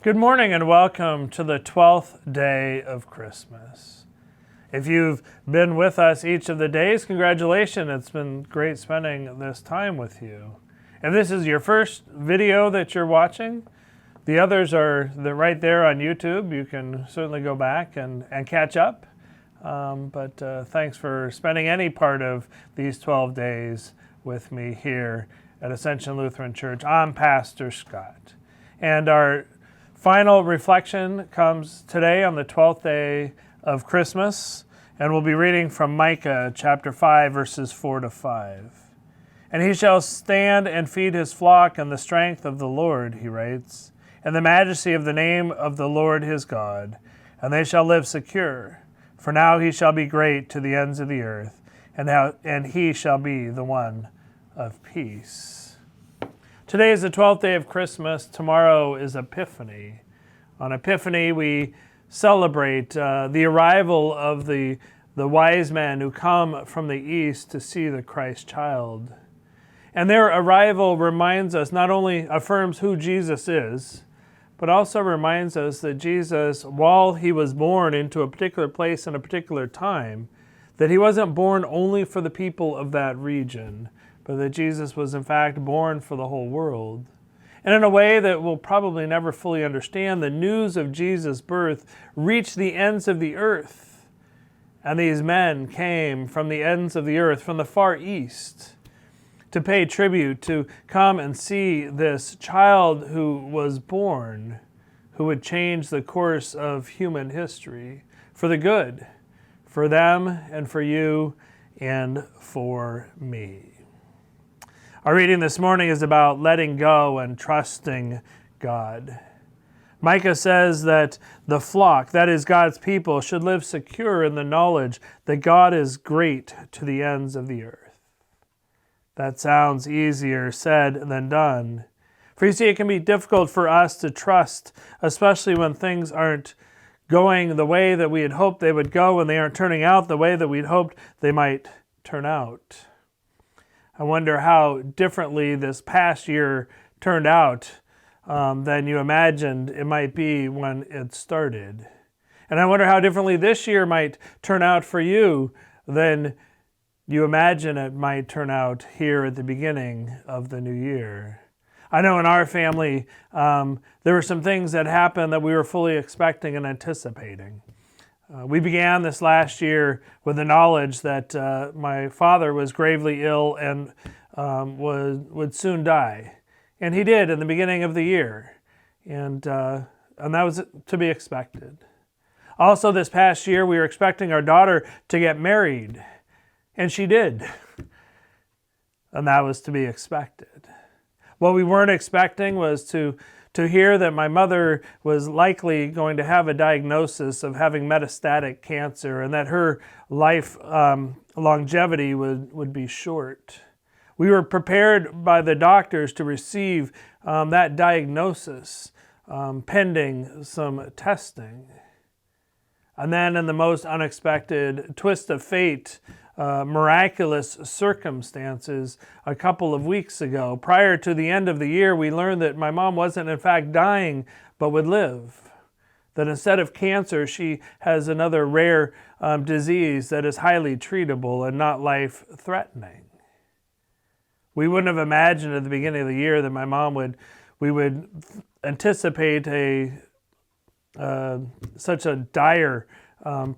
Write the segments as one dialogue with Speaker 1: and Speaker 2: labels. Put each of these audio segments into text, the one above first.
Speaker 1: Good morning and welcome to the 12th day of Christmas. If you've been with us each of the days, congratulations. It's been great spending this time with you. If this is your first video that you're watching, the others are right there on YouTube. You can certainly go back and catch up. But thanks for spending any part of these 12 days with me here at Ascension Lutheran Church. I'm Pastor Scott. And our final reflection comes today on the 12th day of Christmas, and we'll be reading from Micah chapter 5, verses 4 to 5. And he shall stand and feed his flock in the strength of the Lord, he writes, and the majesty of the name of the Lord his God, and they shall live secure. For now he shall be great to the ends of the earth, and he shall be the one of peace. Today is the 12th day of Christmas. Tomorrow is Epiphany. On Epiphany, we celebrate the arrival of the wise men who come from the east to see the Christ child. And their arrival reminds us, not only affirms who Jesus is, but also reminds us that Jesus, while he was born into a particular place in a particular time, that he wasn't born only for the people of that region, but that Jesus was in fact born for the whole world. And in a way that we'll probably never fully understand, the news of Jesus' birth reached the ends of the earth. And these men came from the ends of the earth, from the far east, to pay tribute, to come and see this child who was born, who would change the course of human history for the good, for them and for you and for me. Our reading this morning is about letting go and trusting God. Micah says that the flock, that is God's people, should live secure in the knowledge that God is great to the ends of the earth. That sounds easier said than done. For you see, it can be difficult for us to trust, especially when things aren't going the way that we had hoped they would go and they aren't turning out the way that we'd hoped they might turn out. I wonder how differently this past year turned out than you imagined it might be when it started. And I wonder how differently this year might turn out for you than you imagine it might turn out here at the beginning of the new year. I know in our family there were some things that happened that we were fully expecting and anticipating. We began this last year with the knowledge that my father was gravely ill and would soon die. And he did in the beginning of the year. And that was to be expected. Also this past year, we were expecting our daughter to get married. And she did. And that was to be expected. What we weren't expecting was to hear that my mother was likely going to have a diagnosis of having metastatic cancer and that her life longevity would be short. We were prepared by the doctors to receive that diagnosis pending some testing. And then in the most unexpected twist of fate, miraculous circumstances a couple of weeks ago. Prior to the end of the year, we learned that my mom wasn't in fact dying, but would live. That instead of cancer, she has another rare disease that is highly treatable and not life-threatening. We wouldn't have imagined at the beginning of the year that we would anticipate such a dire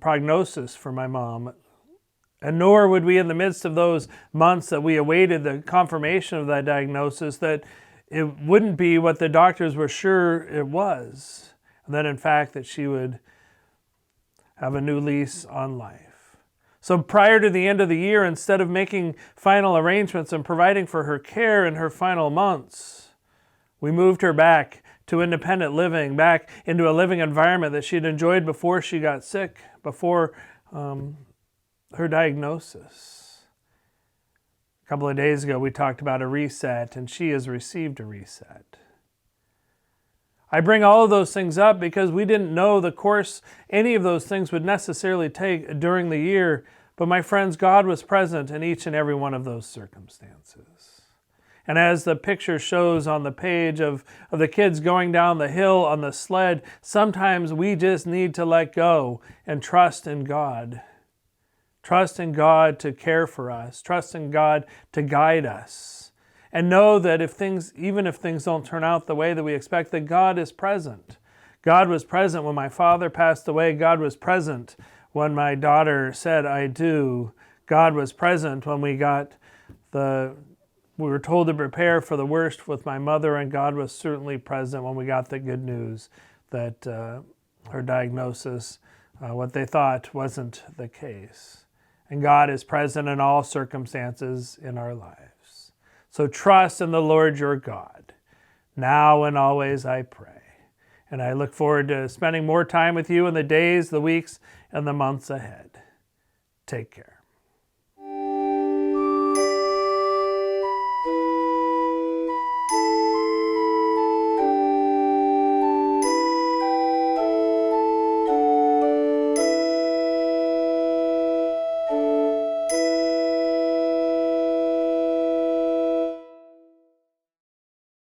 Speaker 1: prognosis for my mom. And nor would we, in the midst of those months that we awaited the confirmation of that diagnosis, that it wouldn't be what the doctors were sure it was. And that, in fact, that she would have a new lease on life. So prior to the end of the year, instead of making final arrangements and providing for her care in her final months, we moved her back to independent living, back into a living environment that she'd enjoyed before she got sick, before her diagnosis. A couple of days ago, we talked about a reset, and she has received a reset. I bring all of those things up because we didn't know the course any of those things would necessarily take during the year, but my friends, God was present in each and every one of those circumstances. And as the picture shows on the page of the kids going down the hill on the sled, sometimes we just need to let go and trust in God. Trust in God to care for us. Trust in God to guide us. And know that even if things don't turn out the way that we expect, that God is present. God was present when my father passed away. God was present when my daughter said, "I do." God was present when we were told to prepare for the worst with my mother, and God was certainly present when we got the good news that her diagnosis, what they thought, wasn't the case. And God is present in all circumstances in our lives. So trust in the Lord your God. Now and always I pray. And I look forward to spending more time with you in the days, the weeks, and the months ahead. Take care.